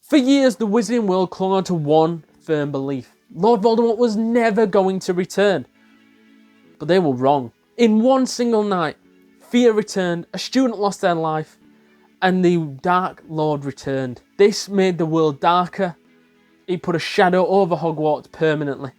For years, the Wizarding World clung on to one firm belief. Lord Voldemort was never going to return. But they were wrong. In one single night, fear returned, a student lost their life, and the Dark Lord returned. This made the world darker. It put a shadow over Hogwarts permanently.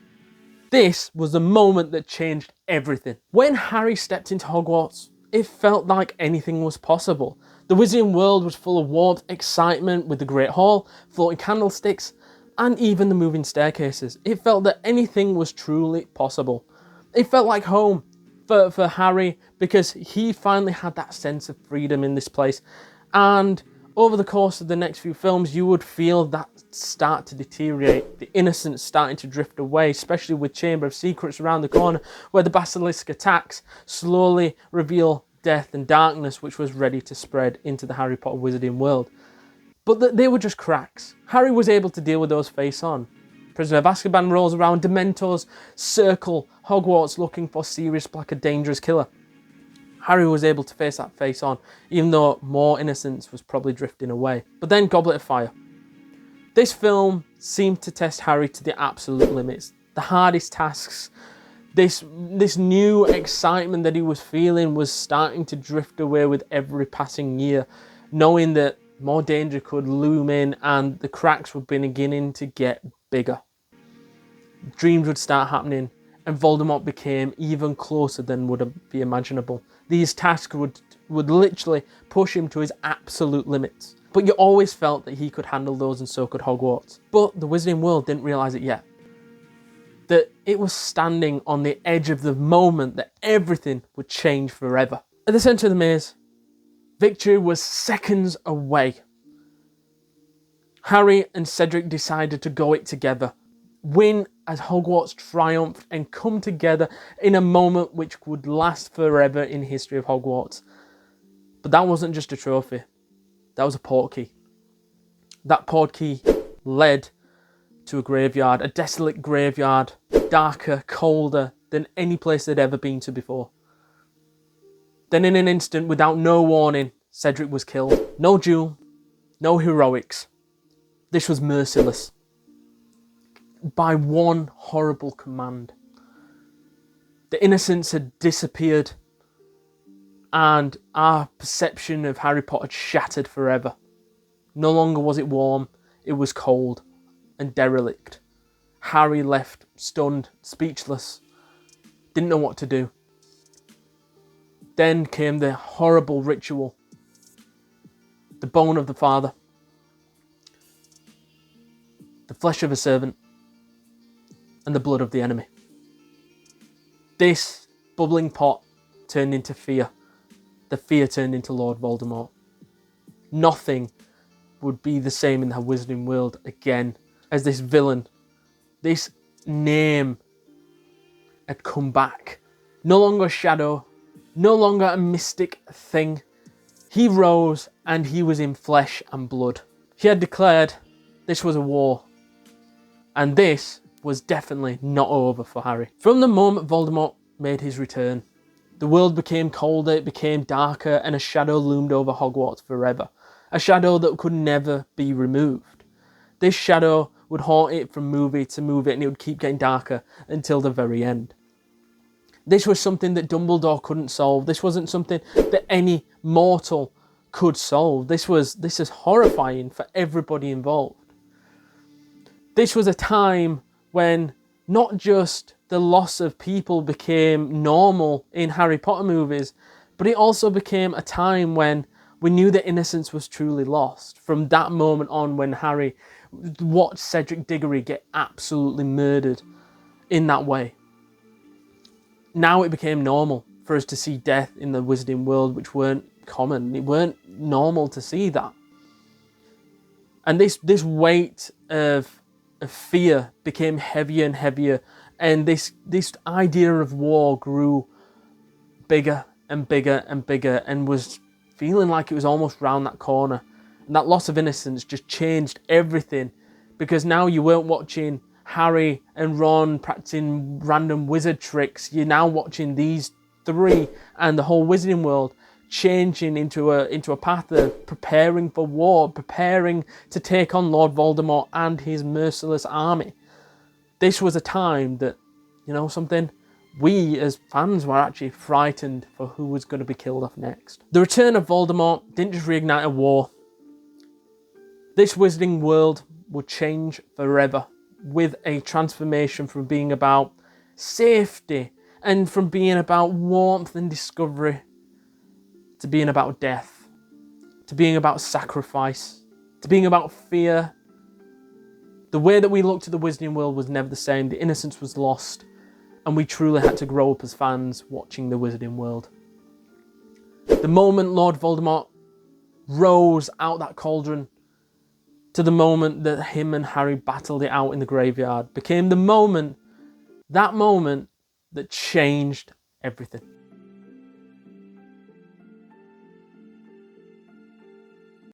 This was the moment that changed everything. When Harry stepped into Hogwarts, it felt like anything was possible. The Wizarding World was full of warmth, excitement with the Great Hall, floating candlesticks, and even the moving staircases. It felt that anything was truly possible. It felt like home for Harry because he finally had that sense of freedom in this place. And over the course of the next few films, you would feel that start to deteriorate, the innocence starting to drift away, especially with Chamber of Secrets around the corner, where the basilisk attacks slowly reveal death and darkness, which was ready to spread into the Harry Potter Wizarding World. But they were just cracks. Harry was able to deal with those face on. Prisoner of Azkaban rolls around, Dementors circle Hogwarts looking for Sirius Black, a dangerous killer. Harry was able to face that face on, even though more innocence was probably drifting away. But then Goblet of Fire. This film seemed to test Harry to the absolute limits. The hardest tasks, this new excitement that he was feeling was starting to drift away with every passing year, knowing that more danger could loom in and the cracks were beginning to get bigger. Dreams would start happening and Voldemort became even closer than would be imaginable. These tasks would literally push him to his absolute limits. But you always felt that he could handle those and so could Hogwarts. But the Wizarding World didn't realise it yet. That it was standing on the edge of the moment that everything would change forever. At the centre of the maze, victory was seconds away. Harry and Cedric decided to go it together, win as Hogwarts triumphed and come together in a moment which would last forever in the history of Hogwarts. But that wasn't just a trophy, that was a portkey. That portkey led to a graveyard, a desolate graveyard, darker, colder than any place they'd ever been to before. Then in an instant, without no warning, Cedric was killed. No duel, no heroics. This was merciless. By one horrible command. The innocence had disappeared and our perception of Harry Potter had shattered forever. No longer was it warm, it was cold and derelict. Harry left stunned, speechless, didn't know what to do. Then came the horrible ritual. The bone of the father. The flesh of a servant. And the blood of the enemy. This bubbling pot turned into fear. The fear turned into Lord Voldemort. Nothing would be the same in the Wizarding World again as this villain, this name had come back. No longer a shadow, no longer a mystic thing. He rose and he was in flesh and blood. He had declared this was a war. And this was definitely not over for Harry. From the moment Voldemort made his return, the world became colder, it became darker, and a shadow loomed over Hogwarts forever. A shadow that could never be removed. This shadow would haunt it from movie to movie, and it would keep getting darker until the very end. This was something that Dumbledore couldn't solve. This wasn't something that any mortal could solve. This is horrifying for everybody involved. This was a time when not just the loss of people became normal in Harry Potter movies, but it also became a time when we knew that innocence was truly lost. From that moment on, when Harry watched Cedric Diggory get absolutely murdered in that way. Now it became normal for us to see death in the Wizarding World, which weren't common. It weren't normal to see that. And this weight of fear became heavier and heavier, and this idea of war grew bigger and bigger and bigger and was feeling like it was almost round that corner. And that loss of innocence just changed everything, because now you weren't watching Harry and Ron practicing random wizard tricks. You're now watching these three and the whole Wizarding World changing into a path of preparing for war, preparing to take on Lord Voldemort and his merciless army. This was a time that, you know something, we as fans were actually frightened for who was going to be killed off next. The return of Voldemort didn't just reignite a war. This wizarding world would change forever, with a transformation from being about safety and from being about warmth and discovery to being about death, to being about sacrifice, to being about fear. The way that we looked at the wizarding world was never the same. The innocence was lost, and we truly had to grow up as fans watching the wizarding world. The moment Lord Voldemort rose out that cauldron to the moment that him and Harry battled it out in the graveyard became that moment that changed everything.